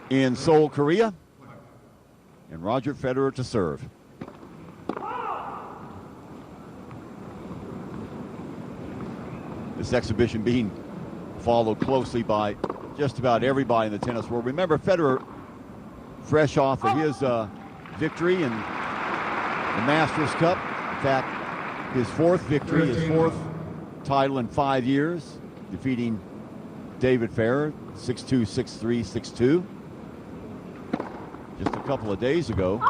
in Seoul, Korea. And Roger Federer to serve. This exhibition being followed closely by just about everybody in the tennis world. Remember, Federer, fresh off of his victory in the Masters Cup. In fact, his fourth victory, his fourth title in 5 years, defeating David Ferrer, 6-2, 6-3, 6-2. Just a couple of days ago.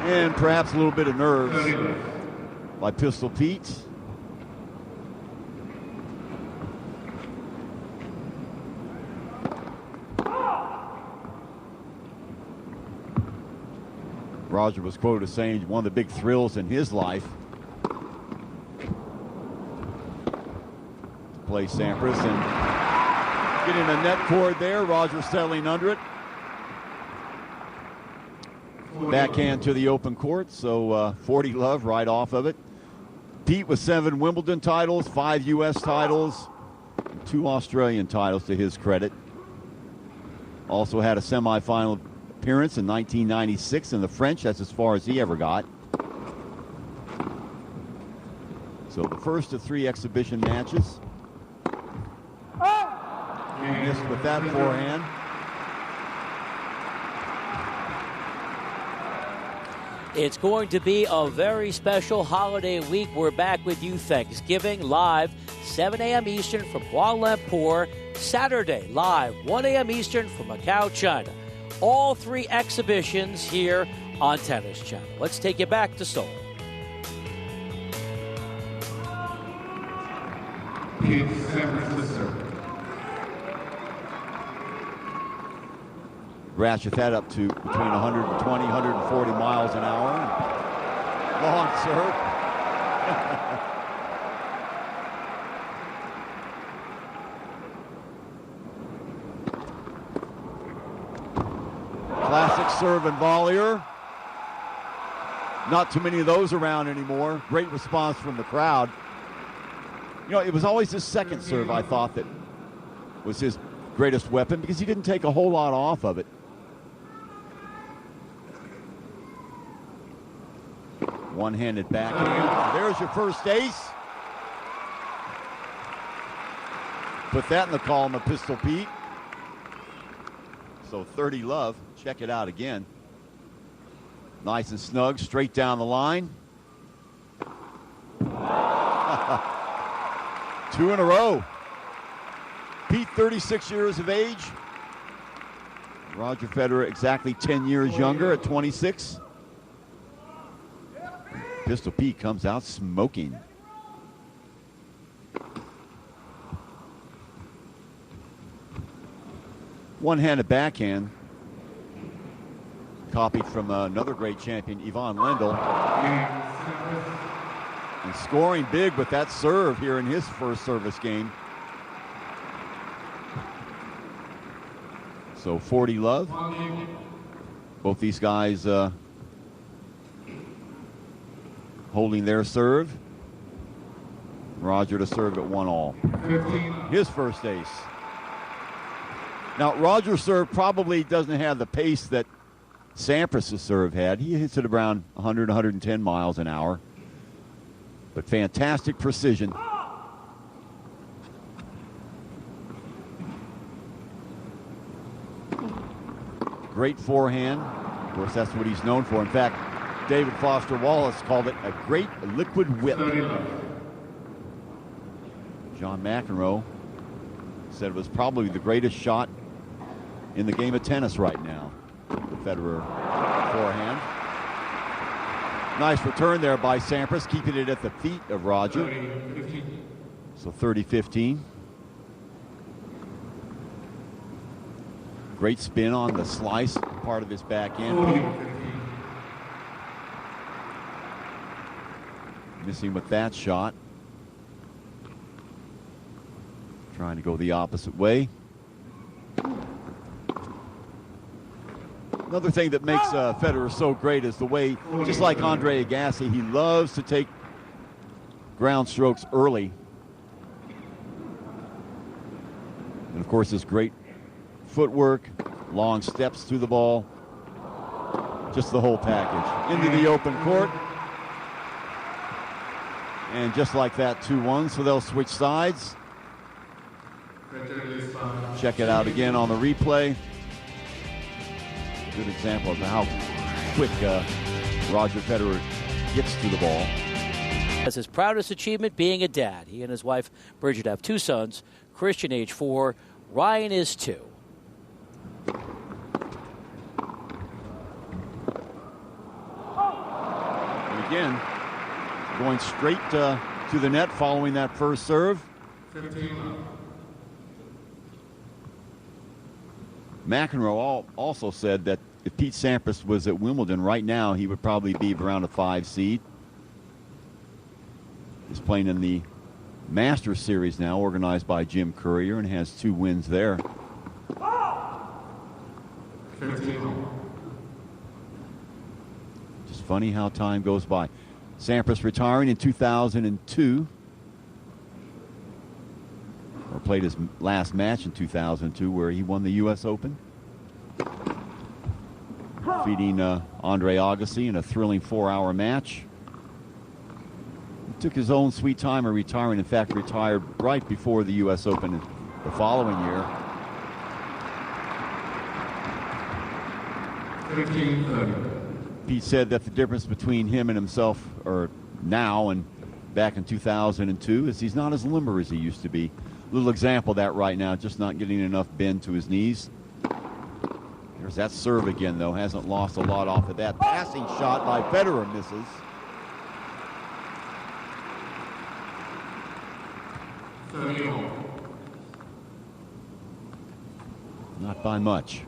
And perhaps a little bit of nerves by Pistol Pete. Roger was quoted as saying one of the big thrills in his life to play Sampras, and getting a net cord there. Roger settling under it. Backhand to the open court, so 40 love right off of it. Pete with 7 Wimbledon titles, 5 U.S. titles, 2 Australian titles to his credit. Also had a semifinal appearance in 1996 in the French. That's as far as he ever got. So the first of 3 exhibition matches. Missed with that forehand. It's going to be a very special holiday week. We're back with you Thanksgiving live, 7 a.m. Eastern from Kuala Lumpur. Saturday live, 1 a.m. Eastern from Macau, China. All 3 exhibitions here on Tennis Channel. Let's take you back to Seoul. Ratchet that up to between 120, 140 miles an hour. Long serve. Classic serve and volleyer. Not too many of those around anymore. Great response from the crowd. You know, it was always his second serve, I thought, that was his greatest weapon because he didn't take a whole lot off of it. One-handed backhand. There's your first ace. Put that in the column of Pistol Pete. So 30 love. Check it out again. Nice and snug, straight down the line. 2 in a row. Pete, 36 years of age. Roger Federer, exactly 10 years younger at 26. Pistol Pete comes out smoking. One-handed backhand. Copied from another great champion, Ivan Lendl. And scoring big with that serve here in his first service game. So 40 love. Both these guys holding their serve. Roger to serve at 1-all. His first ace. Now, Roger's serve probably doesn't have the pace that Sampras' serve had. He hits it around 100, 110 miles an hour. But fantastic precision. Great forehand. Of course, that's what he's known for. In fact, David Foster Wallace called it a great liquid whip. John McEnroe said it was probably the greatest shot in the game of tennis right now. The Federer forehand. Nice return there by Sampras, keeping it at the feet of Roger. So 30-15. Great spin on the slice part of his backhand. Missing with that shot. Trying to go the opposite way. Another thing that makes Federer so great is the way, just like Andre Agassi, he loves to take ground strokes early. And, of course, his great footwork, long steps through the ball, just the whole package. Into the open court. And just like that, 2-1, so they'll switch sides. Check it out again on the replay. Good example of how quick Roger Federer gets to the ball. As his proudest achievement being a dad. He and his wife, Bridget, have 2 sons. Christian, age 4. Ryan is 2. And again, going straight to the net following that first serve. 15. McEnroe also said that if Pete Sampras was at Wimbledon right now, he would probably be around a 5 seed. He's playing in the Masters Series now, organized by Jim Courier, and has 2 wins there. 15. Just funny how time goes by. Sampras retiring in 2002. Or played his last match in 2002 where he won the U.S. Open. Defeating Andre Agassi in a thrilling 4-hour match. He took his own sweet time in retiring. In fact, retired right before the U.S. Open the following year. 15. Pete said that the difference between him and himself, or now and back in 2002, is he's not as limber as he used to be. Little example of that right now, just not getting enough bend to his knees. There's that serve again, though. Hasn't lost a lot off of that. Passing shot by Federer misses. Not by much.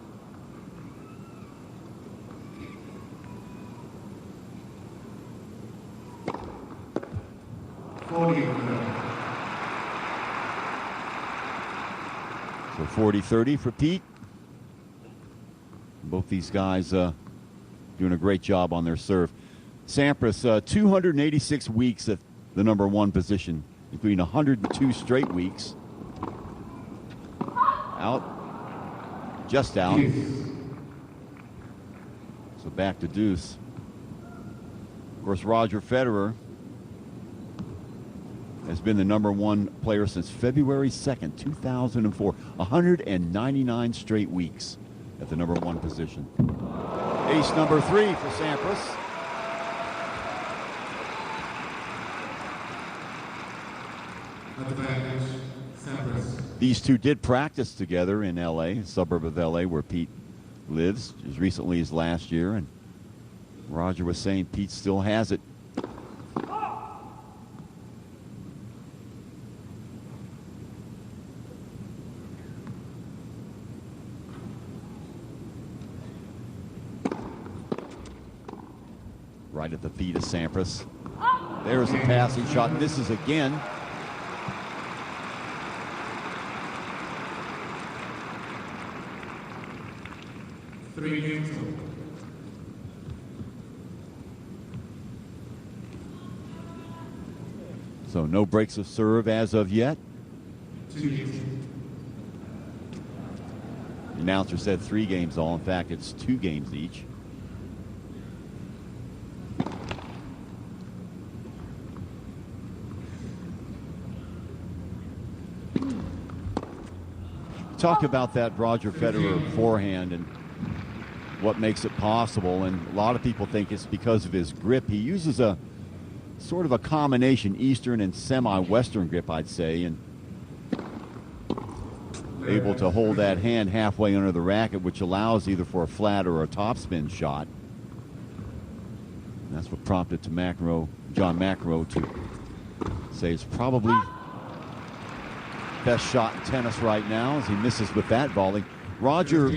So 40-30 for Pete. Both these guys doing a great job on their serve. Sampras, 286 weeks at the number 1 position, including 102 straight weeks. Out. Just out. So back to deuce. Of course, Roger Federer has been the number 1 player since February 2nd, 2004. 199 straight weeks at the number 1 position. Ace number 3 for Sampras. Advantage, Sampras. These two did practice together in L.A., a suburb of L.A. where Pete lives, as recently as last year. And Roger was saying Pete still has it. Right at the feet of Sampras. There's a passing shot, and this is again. So no breaks of serve as of yet. The announcer said 3 games all. In fact, it's 2 games each. Talk about that Roger Federer forehand and what makes it possible, and a lot of people think it's because of his grip. He uses a sort of a combination Eastern and semi-Western grip, I'd say, and able to hold that hand halfway under the racket, which allows either for a flat or a topspin shot. And that's what prompted John McEnroe to say it's probably best shot in tennis right now, as he misses with that volley. Roger